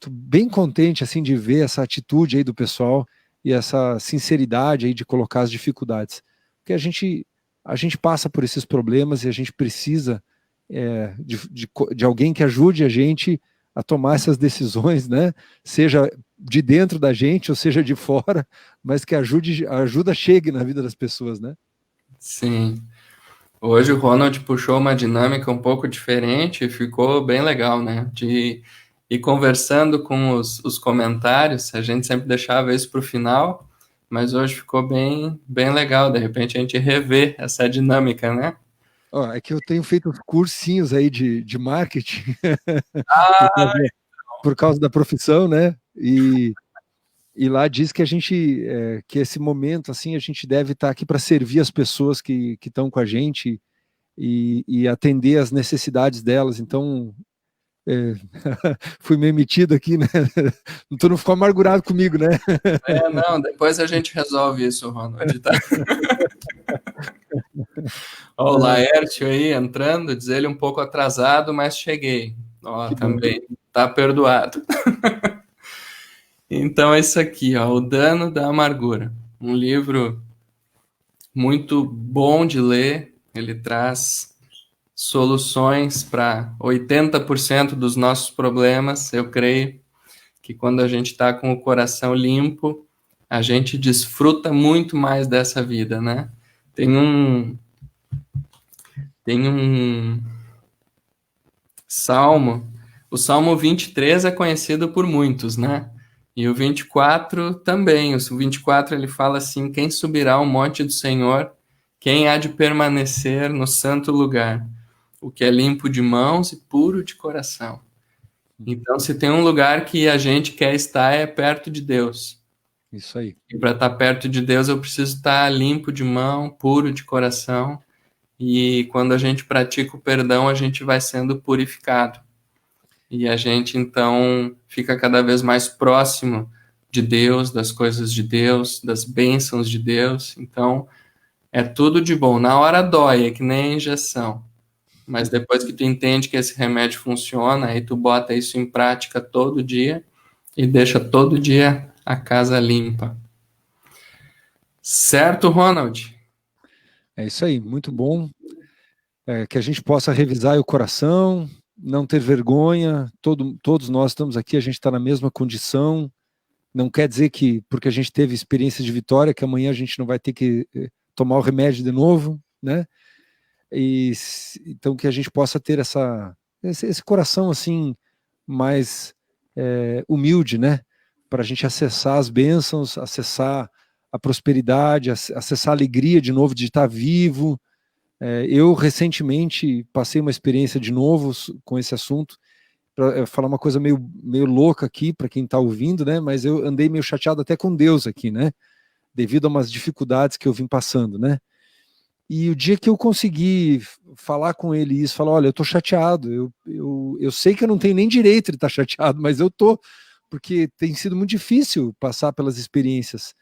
tô bem contente assim de ver essa atitude aí do pessoal e essa sinceridade aí de colocar as dificuldades, porque a gente passa por esses problemas e a gente precisa de alguém que ajude a gente a tomar essas decisões, né? Seja de dentro da gente ou seja de fora, mas que a ajuda chegue na vida das pessoas, né? Sim. Hoje o Ronald puxou uma dinâmica um pouco diferente e ficou bem legal, né? De ir conversando com os comentários, a gente sempre deixava isso para o final, mas hoje ficou bem, bem legal. De repente a gente rever essa dinâmica, né? Ó, é que eu tenho feito cursinhos aí de marketing por Ah, causa, por causa da profissão, né? E lá diz que a gente, que esse momento, assim, a gente deve estar aqui para servir as pessoas que estão com a gente e atender as necessidades delas. Então, é, fui meio metido aqui, né? Tu não ficou amargurado comigo, né? Não, depois a gente resolve isso, Ronald, tá? Ó, o Laércio aí entrando, diz ele um pouco atrasado, mas cheguei. Ó, Que bom. também, tá perdoado. Então é isso aqui, ó, O Dano da Amargura. Um livro muito bom de ler, ele traz soluções para 80% dos nossos problemas. Eu creio que quando a gente está com o coração limpo, a gente desfruta muito mais dessa vida, né? Tem um, tem um salmo, o Salmo 23 é conhecido por muitos, né? E o 24 também. O 24 ele fala assim: quem subirá ao monte do Senhor? Quem há de permanecer no santo lugar? O que é limpo de mãos e puro de coração. Então, se tem um lugar que a gente quer estar, é perto de Deus. Isso aí. E para estar perto de Deus, eu preciso estar limpo de mão, puro de coração. E quando a gente pratica o perdão, a gente vai sendo purificado. E a gente, então, fica cada vez mais próximo de Deus, das coisas de Deus, das bênçãos de Deus. Então, é tudo de bom. Na hora dói, é que nem a injeção. Mas depois que tu entende que esse remédio funciona, aí tu bota isso em prática todo dia e deixa todo dia a casa limpa. Certo, Ronald? É isso aí, muito bom. Que a gente possa revisar o coração, não ter vergonha. Todos nós estamos aqui, a gente está na mesma condição. Não quer dizer que, porque a gente teve experiência de vitória, que amanhã a gente não vai ter que tomar o remédio de novo, né? Então que a gente possa ter esse coração assim mais humilde, né? Para a gente acessar as bênçãos, acessar a prosperidade, acessar a alegria de novo de estar vivo. Eu recentemente passei uma experiência de novo com esse assunto, para falar uma coisa meio louca aqui para quem está ouvindo, né? Mas eu andei meio chateado até com Deus aqui, né? Devido a umas dificuldades que eu vim passando, né? E o dia que eu consegui falar com ele isso, falar, olha, eu tô chateado, eu sei que eu não tenho nem direito de estar chateado, mas eu tô, porque tem sido muito difícil passar pelas experiências.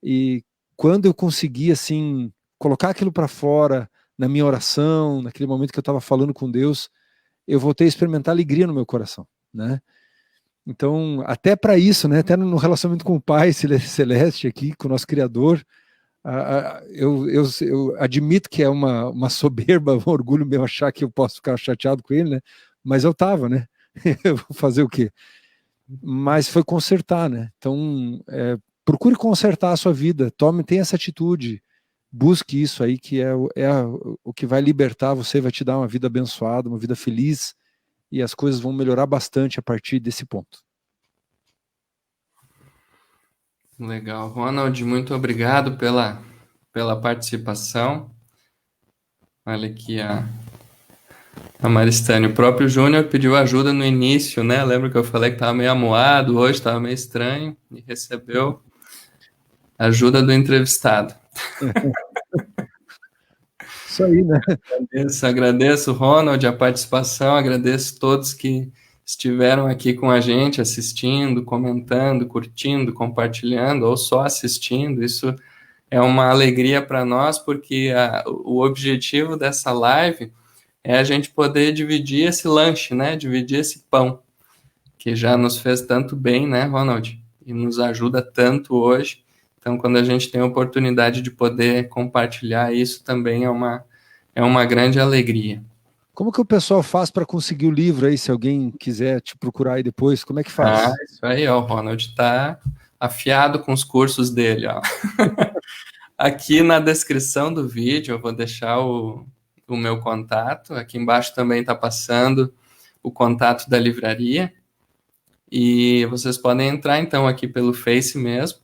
E quando eu consegui, assim, colocar aquilo para fora, na minha oração, naquele momento que eu estava falando com Deus, eu voltei a experimentar alegria no meu coração, né? Então, até para isso, né? Até no relacionamento com o Pai Celeste aqui, com o nosso Criador, eu admito que é uma soberba, um orgulho meu achar que eu posso ficar chateado com ele, né? Mas eu estava, né? Eu vou fazer o quê? Mas foi consertar, né? Então, procure consertar a sua vida, tenha essa atitude, busque isso aí que o que vai libertar você, vai te dar uma vida abençoada, uma vida feliz, e as coisas vão melhorar bastante a partir desse ponto. Legal. Ronald, muito obrigado pela participação. Olha aqui a Maristânia. O próprio Júnior pediu ajuda no início, né? Lembra que eu falei que estava meio amuado, hoje estava meio estranho, e recebeu ajuda do entrevistado. Isso aí, né? Agradeço, Ronald, a participação, agradeço todos que estiveram aqui com a gente, assistindo, comentando, curtindo, compartilhando, ou só assistindo. Isso é uma alegria para nós, porque o objetivo dessa live é a gente poder dividir esse lanche, né? Dividir esse pão, que já nos fez tanto bem, né, Ronald? E nos ajuda tanto hoje. Então, quando a gente tem a oportunidade de poder compartilhar isso, também é uma grande alegria. Como que o pessoal faz para conseguir o livro aí, se alguém quiser te procurar aí depois, como é que faz? Isso aí, ó, o Ronald está afiado com os cursos dele, ó. Aqui na descrição do vídeo eu vou deixar o meu contato. Aqui embaixo também está passando o contato da livraria. E vocês podem entrar então aqui pelo Face mesmo,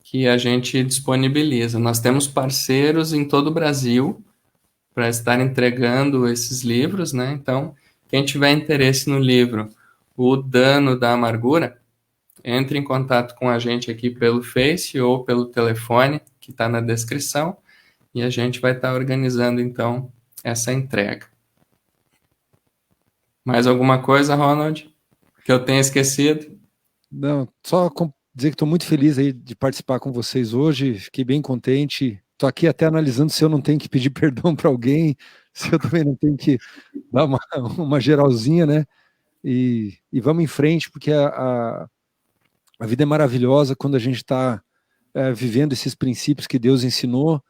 que a gente disponibiliza. Nós temos parceiros em todo o Brasil para estar entregando esses livros, né? Então, quem tiver interesse no livro O Dano da Amargura, entre em contato com a gente aqui pelo Face ou pelo telefone que está na descrição e a gente vai estar organizando então essa entrega. Mais alguma coisa, Ronald, que eu tenha esquecido? Não, só dizer que estou muito feliz aí de participar com vocês hoje, fiquei bem contente. Estou aqui até analisando se eu não tenho que pedir perdão para alguém, se eu também não tenho que dar uma geralzinha, né? E vamos em frente, porque a vida é maravilhosa quando a gente está vivendo esses princípios que Deus ensinou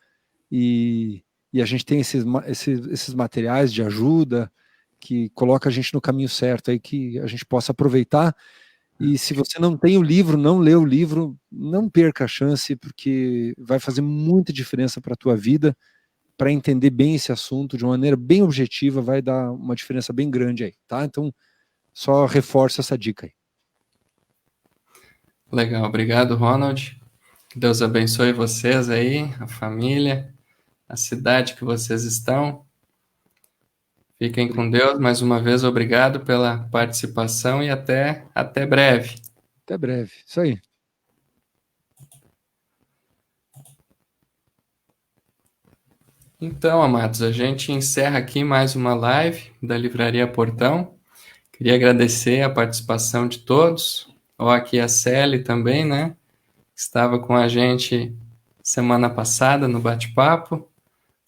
e a gente tem esses materiais de ajuda que coloca a gente no caminho certo, aí que a gente possa aproveitar. E se você não tem o livro, não lê o livro, não perca a chance, porque vai fazer muita diferença para a tua vida, para entender bem esse assunto de uma maneira bem objetiva, vai dar uma diferença bem grande aí, tá? Então, só reforço essa dica aí. Legal, obrigado, Ronald. Que Deus abençoe vocês aí, a família, a cidade que vocês estão. Fiquem com Deus. Mais uma vez, obrigado pela participação e até breve. Até breve. Isso aí. Então, amados, a gente encerra aqui mais uma live da Livraria Portão. Queria agradecer a participação de todos. Ó, aqui a Célia também, né? Estava com a gente semana passada no bate-papo.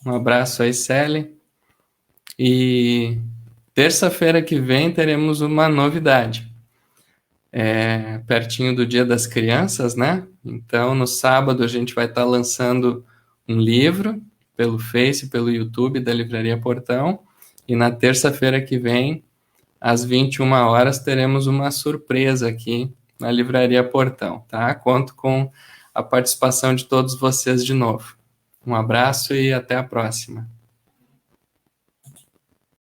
Um abraço aí, Célia. E terça-feira que vem teremos uma novidade. Pertinho do Dia das Crianças, né? Então, no sábado, a gente vai estar lançando um livro pelo Face, pelo YouTube da Livraria Portão. E na terça-feira que vem, às 21 horas, teremos uma surpresa aqui na Livraria Portão, tá? Conto com a participação de todos vocês de novo. Um abraço e até a próxima.